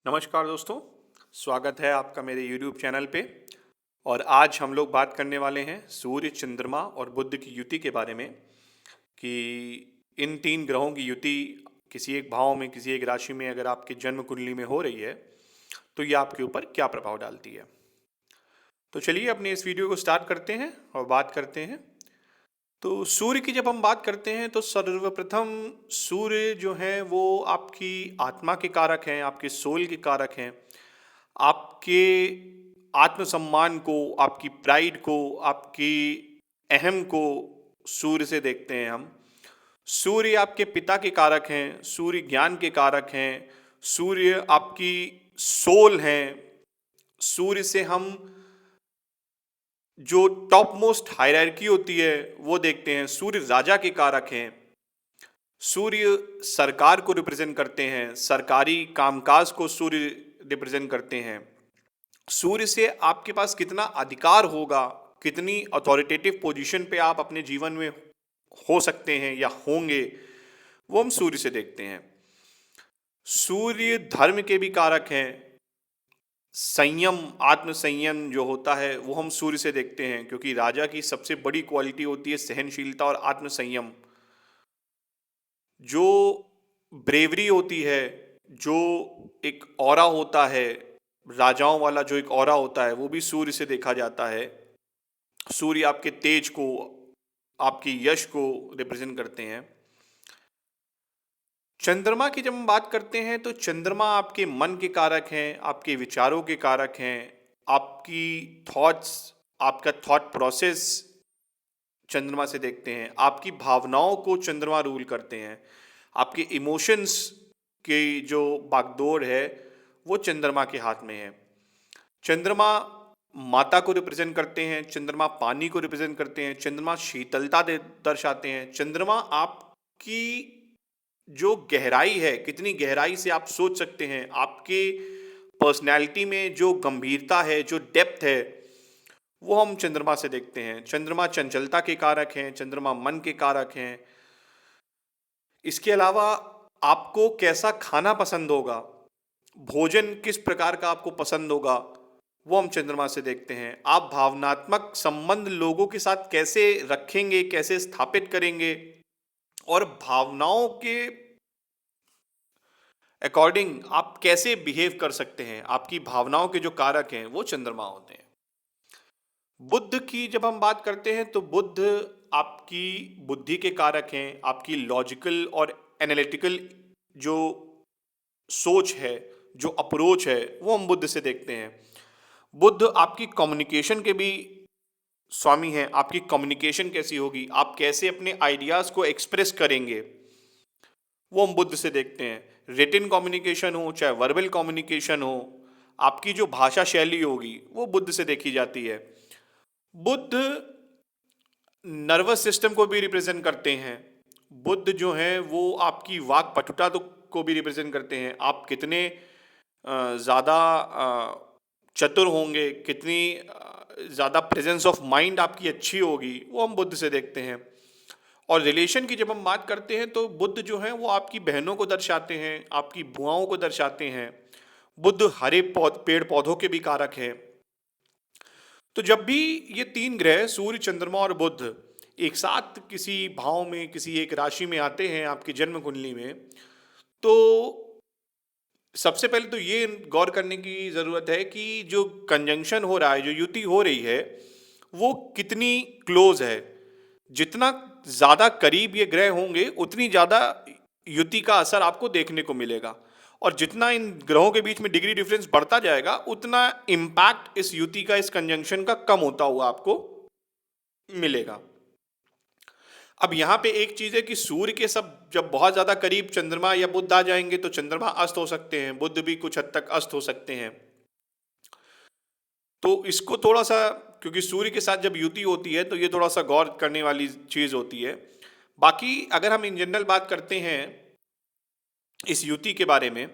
नमस्कार दोस्तों, स्वागत है आपका मेरे YouTube चैनल पे। और आज हम लोग बात करने वाले हैं सूर्य, चंद्रमा और बुध की युति के बारे में कि इन तीन ग्रहों की युति किसी एक भाव में, किसी एक राशि में अगर आपकी जन्म कुंडली में हो रही है तो ये आपके ऊपर क्या प्रभाव डालती है। तो चलिए अपने इस वीडियो को स्टार्ट करते हैं और बात करते हैं। तो सूर्य की जब हम बात करते हैं तो सर्वप्रथम सूर्य जो है वो आपकी आत्मा के कारक हैं, आपके सोल के कारक हैं, आपके आत्मसम्मान को, आपकी प्राइड को, आपकी अहम को सूर्य से देखते हैं हम। सूर्य आपके पिता के कारक हैं, सूर्य ज्ञान के कारक हैं, सूर्य आपकी सोल हैं। सूर्य से हम जो टॉप मोस्ट हायरार्की होती है वो देखते हैं। सूर्य राजा के कारक हैं। सूर्य सरकार को रिप्रेजेंट करते हैं, सरकारी कामकाज को सूर्य रिप्रेजेंट करते हैं। सूर्य से आपके पास कितना अधिकार होगा, कितनी अथॉरिटेटिव पोजीशन पे आप अपने जीवन में हो सकते हैं या होंगे, वो हम सूर्य से देखते हैं। सूर्य धर्म के भी कारक हैं। संयम, आत्मसंयम जो होता है वो हम सूर्य से देखते हैं, क्योंकि राजा की सबसे बड़ी क्वालिटी होती है सहनशीलता और आत्मसंयम। जो ब्रेवरी होती है, जो एक ऑरा होता है, राजाओं वाला जो एक ऑरा होता है, वो भी सूर्य से देखा जाता है। सूर्य आपके तेज को, आपकी यश को रिप्रेजेंट करते हैं। चंद्रमा की जब हम बात करते हैं तो चंद्रमा आपके मन के कारक हैं, आपके विचारों के कारक हैं, आपकी थॉट्स, आपका थॉट प्रोसेस चंद्रमा से देखते हैं। आपकी भावनाओं को चंद्रमा रूल करते हैं। आपके इमोशंस की जो बागडोर है वो चंद्रमा के हाथ में है। चंद्रमा माता को रिप्रेजेंट करते हैं, चंद्रमा पानी को रिप्रेजेंट करते हैं, चंद्रमा शीतलता दर्शाते हैं। चंद्रमा आपकी जो गहराई है, कितनी गहराई से आप सोच सकते हैं, आपके पर्सनैलिटी में जो गंभीरता है, जो डेप्थ है, वो हम चंद्रमा से देखते हैं। चंद्रमा चंचलता के कारक हैं, चंद्रमा मन के कारक हैं। इसके अलावा आपको कैसा खाना पसंद होगा, भोजन किस प्रकार का आपको पसंद होगा, वो हम चंद्रमा से देखते हैं। आप भावनात्मक संबंध लोगों के साथ कैसे रखेंगे, कैसे स्थापित करेंगे और भावनाओं के अकॉर्डिंग आप कैसे बिहेव कर सकते हैं, आपकी भावनाओं के जो कारक हैं वो चंद्रमा होते हैं। बुद्ध की जब हम बात करते हैं तो बुद्ध आपकी बुद्धि के कारक हैं। आपकी लॉजिकल और एनालिटिकल जो सोच है, जो अप्रोच है, वो हम बुद्ध से देखते हैं। बुद्ध आपकी कम्युनिकेशन के भी स्वामी हैं। आपकी कम्युनिकेशन कैसी होगी, आप कैसे अपने आइडियाज को एक्सप्रेस करेंगे, वो हम बुद्ध से देखते हैं। रिटन कम्युनिकेशन हो चाहे वर्बल कम्युनिकेशन हो, आपकी जो भाषा शैली होगी वो बुद्ध से देखी जाती है। बुद्ध नर्वस सिस्टम को भी रिप्रेजेंट करते हैं। बुद्ध जो है वो आपकी वाक पटुता को भी रिप्रेजेंट करते हैं। आप कितने ज़्यादा चतुर होंगे, कितनी ज़्यादा प्रेजेंस ऑफ माइंड आपकी अच्छी होगी, वो हम बुद्ध से देखते हैं। और रिलेशन की जब हम बात करते हैं तो बुद्ध जो है वो आपकी बहनों को दर्शाते हैं, आपकी बुआओं को दर्शाते हैं। बुद्ध हरे पेड़ पौधों के भी कारक हैं। तो जब भी ये तीन ग्रह सूर्य, चंद्रमा और बुध एक साथ किसी भाव में, किसी एक राशि में आते हैं आपकी जन्म कुंडली में, तो सबसे पहले तो ये गौर करने की जरूरत है कि जो कंजंक्शन हो रहा है, जो युति हो रही है, वो कितनी क्लोज है। जितना ज्यादा करीब ये ग्रह होंगे उतनी ज्यादा युति का असर आपको देखने को मिलेगा। और जितना इन ग्रहों के बीच में डिग्री डिफरेंस बढ़ता जाएगा उतना इम्पैक्ट इस युति का, इस कंजंक्शन का कम होता हुआ आपको मिलेगा। अब यहाँ पे एक चीज है कि सूर्य के सब जब बहुत ज्यादा करीब चंद्रमा या बुध आ जाएंगे तो चंद्रमा अस्त हो सकते हैं, बुध भी कुछ हद तक अस्त हो सकते हैं। तो इसको थोड़ा सा, क्योंकि सूर्य के साथ जब युति होती है तो ये थोड़ा सा गौर करने वाली चीज होती है। बाकी अगर हम इन जनरल बात करते हैं इस युति के बारे में,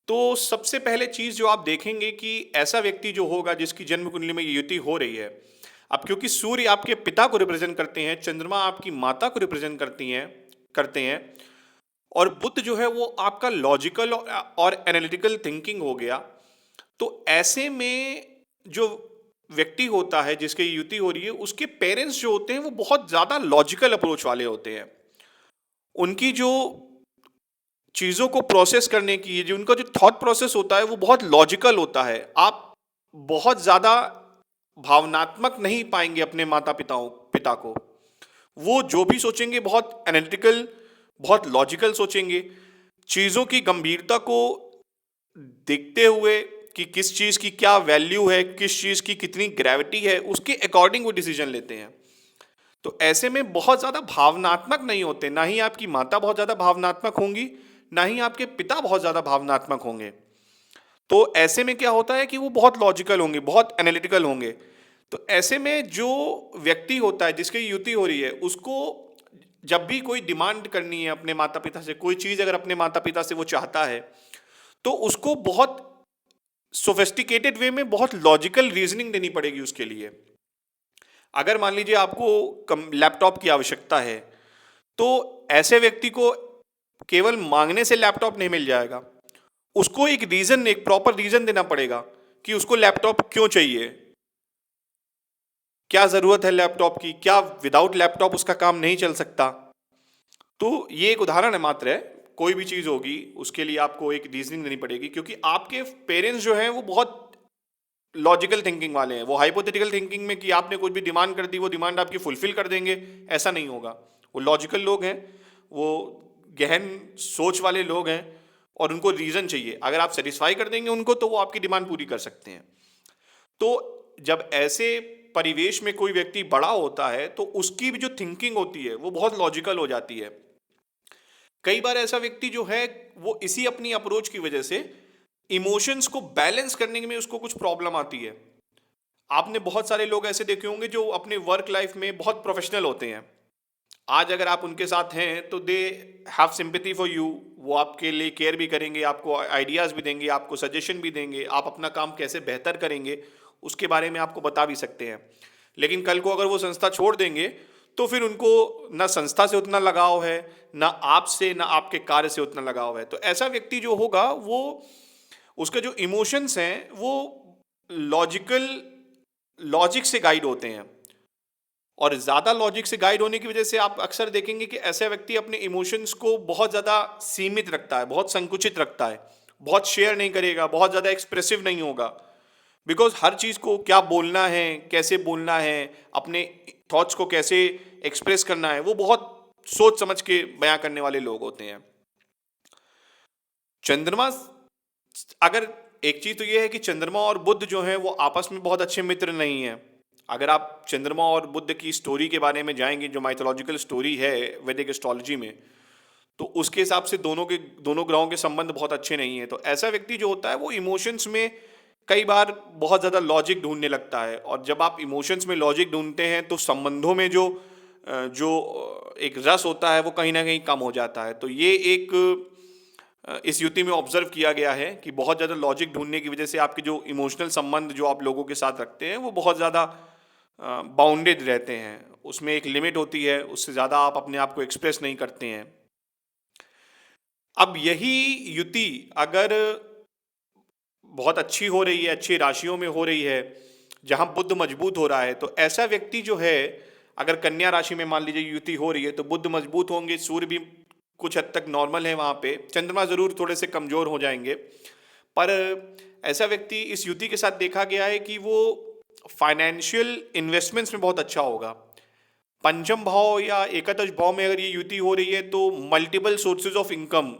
तो सबसे पहले चीज जो आप देखेंगे कि ऐसा व्यक्ति जो होगा जिसकी जन्म कुंडली में ये युति हो रही है, अब क्योंकि सूर्य आपके पिता को रिप्रेजेंट करते हैं, चंद्रमा आपकी माता को रिप्रेजेंट करते हैं, और बुध जो है वो आपका लॉजिकल और एनालिटिकल थिंकिंग हो गया। तो ऐसे में जो व्यक्ति होता है जिसकी युति हो रही है, उसके पेरेंट्स जो होते हैं वो बहुत ज्यादा लॉजिकल अप्रोच वाले होते हैं। उनकी जो चीजों को प्रोसेस करने की जो उनका जो थॉट प्रोसेस होता है वो बहुत लॉजिकल होता है। आप बहुत ज्यादा भावनात्मक नहीं पाएंगे अपने पिता को। वो जो भी सोचेंगे बहुत एनालिटिकल, बहुत लॉजिकल सोचेंगे। चीजों की गंभीरता को देखते हुए कि किस चीज की क्या वैल्यू है, किस चीज की कितनी ग्रेविटी है, उसके अकॉर्डिंग वो डिसीजन लेते हैं। तो ऐसे में बहुत ज्यादा भावनात्मक नहीं होते। ना ही आपकी माता बहुत ज्यादा भावनात्मक होंगी, ना ही आपके पिता बहुत ज्यादा भावनात्मक होंगे। तो ऐसे में क्या होता है कि वो बहुत लॉजिकल होंगे, बहुत एनालिटिकल होंगे। तो ऐसे में जो व्यक्ति होता है जिसकी युति हो रही है, उसको जब भी कोई डिमांड करनी है अपने माता पिता से, कोई चीज अगर अपने माता पिता से वो चाहता है, तो उसको बहुत सोफिस्टिकेटेड वे में बहुत लॉजिकल रीजनिंग देनी पड़ेगी उसके लिए। अगर मान लीजिए आपको लैपटॉप की आवश्यकता है, तो ऐसे व्यक्ति को केवल मांगने से लैपटॉप नहीं मिल जाएगा। उसको एक रीजन, एक प्रॉपर रीजन देना पड़ेगा कि उसको लैपटॉप क्यों चाहिए, क्या जरूरत है लैपटॉप की, क्या विदाउट लैपटॉप उसका काम नहीं चल सकता। तो ये एक उदाहरण है मात्र है। कोई भी चीज होगी उसके लिए आपको एक रीजनिंग देनी पड़ेगी, क्योंकि आपके पेरेंट्स जो हैं वो बहुत लॉजिकल थिंकिंग वाले हैं। वो हाइपोथेटिकल थिंकिंग में कि आपने कुछ भी डिमांड कर दी, वो डिमांड आपकी फुलफिल कर देंगे, ऐसा नहीं होगा। वो लॉजिकल लोग हैं, वो गहन सोच वाले लोग हैं, और उनको रीजन चाहिए। अगर आप सेटिस्फाई कर देंगे उनको, तो वो आपकी डिमांड पूरी कर सकते हैं। तो जब ऐसे परिवेश में कोई व्यक्ति बड़ा होता है, तो उसकी भी जो थिंकिंग होती है वो बहुत लॉजिकल हो जाती है। कई बार ऐसा व्यक्ति जो है वो इसी अपनी अप्रोच की वजह से इमोशंस को बैलेंस करने में उसको कुछ प्रॉब्लम आती है। आपने बहुत सारे लोग ऐसे देखे होंगे जो अपने वर्क लाइफ में बहुत प्रोफेशनल होते हैं। आज अगर आप उनके साथ हैं तो they have sympathy for you. वो आपके लिए केयर भी करेंगे, आपको आइडियाज भी देंगे, आपको सजेशन भी देंगे, आप अपना काम कैसे बेहतर करेंगे उसके बारे में आपको बता भी सकते हैं। लेकिन कल को अगर वो संस्था छोड़ देंगे, तो फिर उनको ना संस्था से उतना लगाव है, ना आपसे, ना आपके कार्य से उतना लगाव है। तो ऐसा व्यक्ति जो होगा, वो उसके जो इमोशंस हैं वो लॉजिकल लॉजिक से गाइड होते हैं। और ज्यादा लॉजिक से गाइड होने की वजह से आप अक्सर देखेंगे कि ऐसा व्यक्ति अपने इमोशंस को बहुत ज्यादा सीमित रखता है, बहुत संकुचित रखता है, बहुत शेयर नहीं करेगा, बहुत ज्यादा एक्सप्रेसिव नहीं होगा। बिकॉज हर चीज को क्या बोलना है, कैसे बोलना है, अपने थॉट्स को कैसे एक्सप्रेस करना है, वो बहुत सोच समझ के बयां करने वाले लोग होते हैं। चंद्रमा, अगर एक चीज तो यह है कि चंद्रमा और बुध जो है वो आपस में बहुत अच्छे मित्र नहीं है। अगर आप चंद्रमा और बुध की स्टोरी के बारे में जाएंगे, जो माइथोलॉजिकल स्टोरी है वैदिक एस्ट्रोलॉजी में, तो उसके हिसाब से दोनों ग्रहों के संबंध बहुत अच्छे नहीं है। तो ऐसा व्यक्ति जो होता है वो इमोशंस में कई बार बहुत ज्यादा लॉजिक ढूंढने लगता है। और जब आप इमोशंस में लॉजिक ढूंढते हैं, तो संबंधों में जो एक रस होता है वो कहीं ना कहीं कम हो जाता है। तो ये एक इस युति में ऑब्जर्व किया गया है कि बहुत ज़्यादा लॉजिक ढूंढने की वजह से आपके जो इमोशनल संबंध जो आप लोगों के साथ रखते हैं वो बहुत ज़्यादा बाउंडेड रहते हैं। उसमें एक लिमिट होती है, उससे ज़्यादा आप अपने आप को एक्सप्रेस नहीं करते हैं। अब यही युति अगर बहुत अच्छी हो रही है, अच्छी राशियों में हो रही है, जहां बुध मजबूत हो रहा है, तो ऐसा व्यक्ति जो है, अगर कन्या राशि में मान लीजिए युति हो रही है, तो बुध मजबूत होंगे, सूर्य भी कुछ हद तक नॉर्मल है वहां पे, चंद्रमा जरूर थोड़े से कमजोर हो जाएंगे। पर ऐसा व्यक्ति इस युति के साथ देखा गया है कि वो फाइनेंशियल इन्वेस्टमेंट्स में बहुत अच्छा होगा। पंचम भाव या एकादश भाव में अगर ये युति हो रही है तो मल्टीपल सोर्सेज ऑफ इनकम,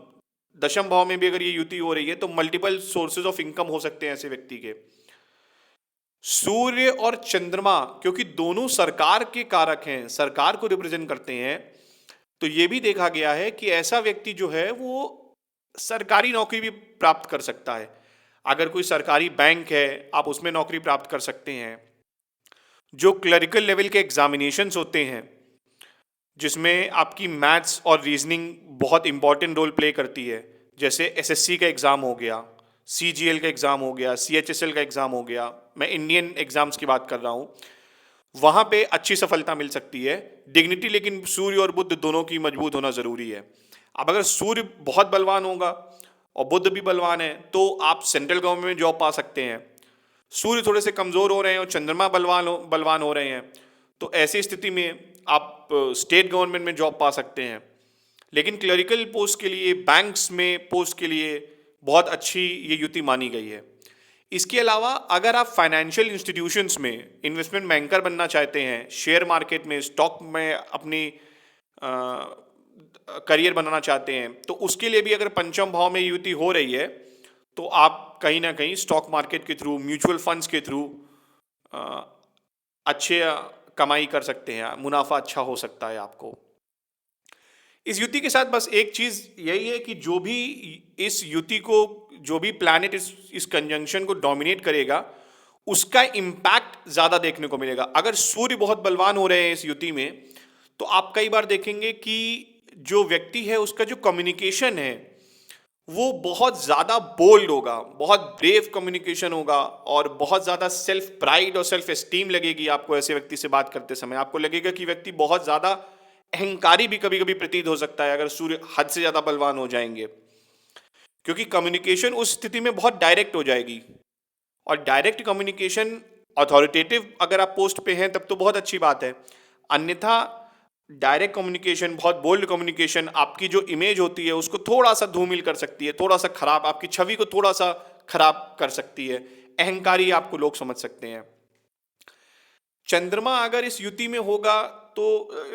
दशम भाव में भी अगर ये युति हो रही है तो मल्टीपल सोर्सेज ऑफ इनकम हो सकते हैं ऐसे व्यक्ति के। सूर्य और चंद्रमा क्योंकि दोनों सरकार के कारक हैं, सरकार को रिप्रेजेंट करते हैं, तो ये भी देखा गया है कि ऐसा व्यक्ति जो है वो सरकारी नौकरी भी प्राप्त कर सकता है। अगर कोई सरकारी बैंक है, आप उसमें नौकरी प्राप्त कर सकते हैं। जो क्लरिकल लेवल के एग्जामिनेशंस होते हैं, जिसमें आपकी मैथ्स और रीजनिंग बहुत इंपॉर्टेंट रोल प्ले करती है, जैसे एसएससी का एग्ज़ाम हो गया, सीजीएल का एग्ज़ाम हो गया, सीएचएसएल का एग्ज़ाम हो गया, मैं इंडियन एग्ज़ाम्स की बात कर रहा हूँ, वहाँ पे अच्छी सफलता मिल सकती है। डिग्निटी लेकिन सूर्य और बुध दोनों की मजबूत होना ज़रूरी है। अब अगर सूर्य बहुत बलवान होगा और बुध भी बलवान है तो आप सेंट्रल गवर्नमेंट में जॉब पा सकते हैं। सूर्य थोड़े से कमजोर हो रहे हैं और चंद्रमा बलवान हो रहे हैं तो ऐसी स्थिति में आप स्टेट गवर्नमेंट में जॉब पा सकते हैं। लेकिन क्लरिकल पोस्ट के लिए, बैंक्स में पोस्ट के लिए बहुत अच्छी ये युति मानी गई है। इसके अलावा अगर आप फाइनेंशियल इंस्टीट्यूशंस में इन्वेस्टमेंट बैंकर बनना चाहते हैं, शेयर मार्केट में, स्टॉक में अपनी करियर बनाना चाहते हैं, तो उसके लिए भी अगर पंचम भाव में युति हो रही है तो आप कहीं ना कहीं स्टॉक मार्केट के थ्रू, म्यूचुअल फंड्स के थ्रू अच्छे कमाई कर सकते हैं, मुनाफा अच्छा हो सकता है आपको। इस युति के साथ बस एक चीज यही है कि जो भी इस युति को, जो भी प्लैनेट इस कंजंक्शन को डोमिनेट करेगा उसका इम्पैक्ट ज्यादा देखने को मिलेगा। अगर सूर्य बहुत बलवान हो रहे हैं इस युति में तो आप कई बार देखेंगे कि जो व्यक्ति है उसका जो कम्युनिकेशन है वो बहुत ज्यादा बोल्ड होगा, बहुत ब्रेव कम्युनिकेशन होगा और बहुत ज्यादा सेल्फ प्राइड और सेल्फ एस्टीम लगेगी आपको ऐसे व्यक्ति से बात करते समय। आपको लगेगा कि व्यक्ति बहुत ज्यादा अहंकारी भी कभी कभी प्रतीत हो सकता है अगर सूर्य हद से ज्यादा बलवान हो जाएंगे, क्योंकि कम्युनिकेशन उस स्थिति में बहुत डायरेक्ट हो जाएगी। और डायरेक्ट कम्युनिकेशन, अथॉरिटेटिव अगर आप पोस्ट पे हैं तब तो बहुत अच्छी बात है, अन्यथा डायरेक्ट कम्युनिकेशन, बहुत बोल्ड कम्युनिकेशन आपकी जो इमेज होती है उसको थोड़ा सा धूमिल कर सकती है, थोड़ा सा खराब, आपकी छवि को थोड़ा सा खराब कर सकती है, अहंकारी आपको लोग समझ सकते हैं। चंद्रमा अगर इस युति में होगा तो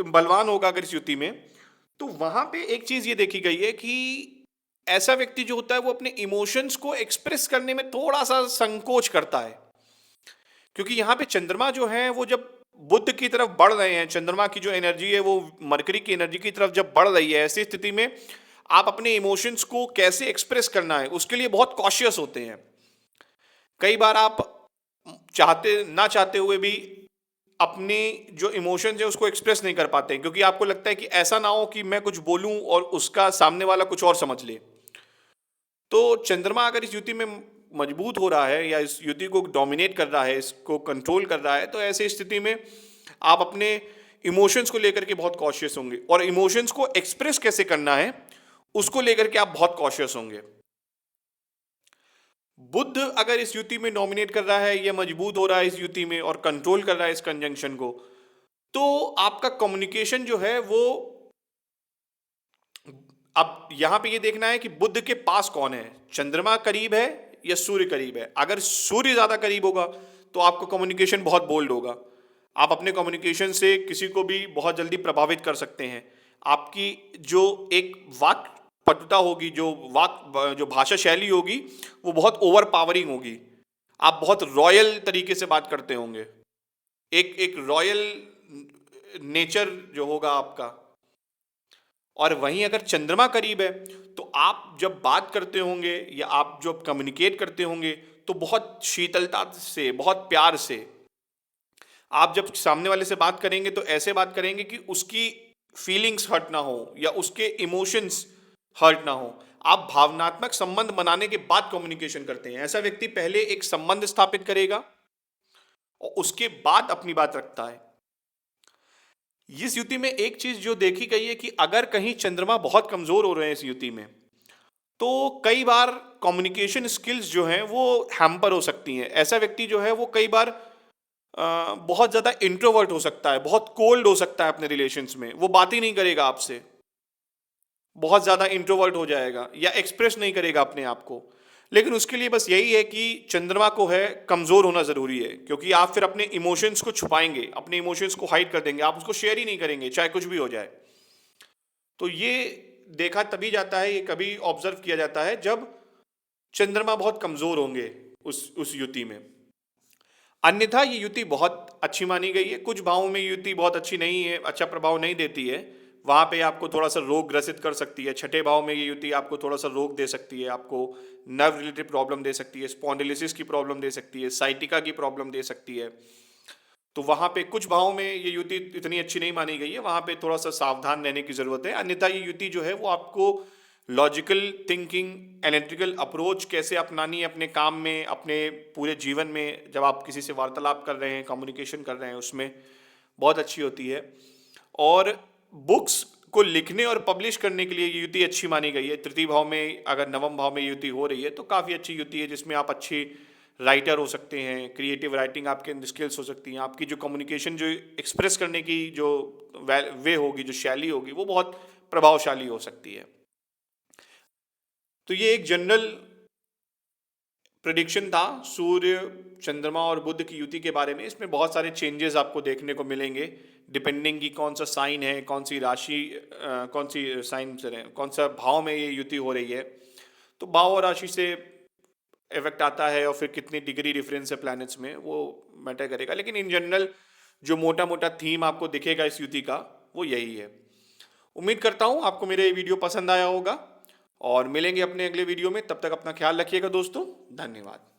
बलवान होगा अगर इस युति में, तो वहां पे एक चीज ये देखी गई है कि ऐसा व्यक्ति जो होता है वो अपने इमोशंस को एक्सप्रेस करने में थोड़ा सा संकोच करता है, क्योंकि यहां पे चंद्रमा जो है वो जब बुध की तरफ बढ़ रहे हैं, चंद्रमा की जो एनर्जी है वो मरकरी की एनर्जी की तरफ जब बढ़ रही है, ऐसी स्थिति में आप अपने इमोशंस को कैसे एक्सप्रेस करना है उसके लिए बहुत कॉशियस होते हैं। कई बार आप चाहते ना चाहते हुए भी अपने जो इमोशंस है उसको एक्सप्रेस नहीं कर पाते, क्योंकि आपको लगता है कि ऐसा ना हो कि मैं कुछ बोलूं और उसका सामने वाला कुछ और समझ ले। तो चंद्रमा अगर इस युति में मजबूत हो रहा है या इस युति को डोमिनेट कर रहा है, इसको कंट्रोल कर रहा है, तो ऐसी स्थिति में आप अपने इमोशंस को लेकर के बहुत कॉशियस होंगे और इमोशंस को एक्सप्रेस कैसे करना है उसको लेकर के आप बहुत कॉशियस होंगे। बुध अगर इस युति में डोमिनेट कर रहा है या मजबूत हो रहा है इस युति में और कंट्रोल कर रहा है इस कंजंक्शन को, तो आपका कम्युनिकेशन जो है वो, अब यहां पे ये देखना है कि बुध के पास कौन है, चंद्रमा करीब है या सूर्य करीब है। अगर सूर्य ज्यादा करीब होगा तो आपको कम्युनिकेशन बहुत बोल्ड होगा, आप अपने कम्युनिकेशन से किसी को भी बहुत जल्दी प्रभावित कर सकते हैं। आपकी जो एक वाक पटुता होगी, जो भाषा शैली होगी वो बहुत ओवर पावरिंग होगी, आप बहुत रॉयल तरीके से बात करते होंगे, एक एक रॉयल नेचर जो होगा आपका। और वहीं अगर चंद्रमा करीब है तो आप जब बात करते होंगे या आप जब कम्युनिकेट करते होंगे तो बहुत शीतलता से, बहुत प्यार से आप जब सामने वाले से बात करेंगे तो ऐसे बात करेंगे कि उसकी फीलिंग्स हर्ट ना हो या उसके इमोशंस हर्ट ना हो। आप भावनात्मक संबंध बनाने के बाद कम्युनिकेशन करते हैं। ऐसा व्यक्ति पहले एक संबंध स्थापित करेगा और उसके बाद अपनी बात रखता है। इस युति में एक चीज जो देखी गई है कि अगर कहीं चंद्रमा बहुत कमजोर हो रहे हैं इस युति में, तो कई बार कम्युनिकेशन स्किल्स जो हैं वो हैम्पर हो सकती हैं। ऐसा व्यक्ति जो है वो कई बार बहुत ज्यादा इंट्रोवर्ट हो सकता है, बहुत कोल्ड हो सकता है अपने रिलेशंस में, वो बात ही नहीं करेगा आपसे, बहुत ज्यादा इंट्रोवर्ट हो जाएगा या एक्सप्रेस नहीं करेगा अपने आप को। लेकिन उसके लिए बस यही है कि चंद्रमा को है कमजोर होना जरूरी है, क्योंकि आप फिर अपने इमोशंस को छुपाएंगे, अपने इमोशंस को हाइड कर देंगे, आप उसको शेयर ही नहीं करेंगे चाहे कुछ भी हो जाए। तो ये देखा तभी जाता है, ये कभी ऑब्जर्व किया जाता है जब चंद्रमा बहुत कमजोर होंगे उस युति में। अन्यथा ये युति बहुत अच्छी मानी गई है। कुछ भावों में युति बहुत अच्छी नहीं है, अच्छा प्रभाव नहीं देती है, वहां पे आपको थोड़ा सा रोग ग्रसित कर सकती है। छठे भाव में ये युति आपको थोड़ा सा रोग दे सकती है, आपको नर्व रिलेटेड प्रॉब्लम दे सकती है, स्पॉन्डिलिसिस की प्रॉब्लम दे सकती है, साइटिका की प्रॉब्लम दे सकती है। तो वहां पे कुछ भावों में ये युति इतनी अच्छी नहीं मानी गई है, वहां पे थोड़ा सा सावधान रहने की जरूरत है। अन्यथा ये युति जो है वो आपको लॉजिकल थिंकिंग, एनालिटिकल अप्रोच कैसे अपनानी है अपने काम में, अपने पूरे जीवन में, जब आप किसी से वार्तालाप कर रहे हैं, कम्युनिकेशन कर रहे हैं, उसमें बहुत अच्छी होती है। और बुक्स को लिखने और पब्लिश करने के लिए ये युति अच्छी मानी गई है। तृतीय भाव में अगर नवम भाव में युति हो रही है तो काफ़ी अच्छी युति है, जिसमें आप अच्छी राइटर हो सकते हैं, क्रिएटिव राइटिंग आपके अंदर स्किल्स हो सकती हैं, आपकी जो कम्युनिकेशन जो एक्सप्रेस करने की जो वे होगी, जो शैली होगी, वो बहुत प्रभावशाली हो सकती है। तो ये एक जनरल प्रेडिक्शन था सूर्य, चंद्रमा और बुध की युति के बारे में। इसमें बहुत सारे चेंजेस आपको देखने को मिलेंगे डिपेंडिंग कि कौन सा साइन है, कौन सी राशि, कौन सी साइन से कौन सा भाव में ये युति हो रही है। तो भाव और राशि से इफेक्ट आता है और फिर कितनी डिग्री डिफरेंस है प्लैनेट्स में, वो मैटर करेगा। लेकिन इन जनरल जो मोटा मोटा थीम आपको दिखेगा इस युति का, वो यही है। उम्मीद करता हूँ आपको मेरे ये वीडियो पसंद आया होगा और मिलेंगे अपने अगले वीडियो में। तब तक अपना ख्याल रखिएगा दोस्तों। धन्यवाद।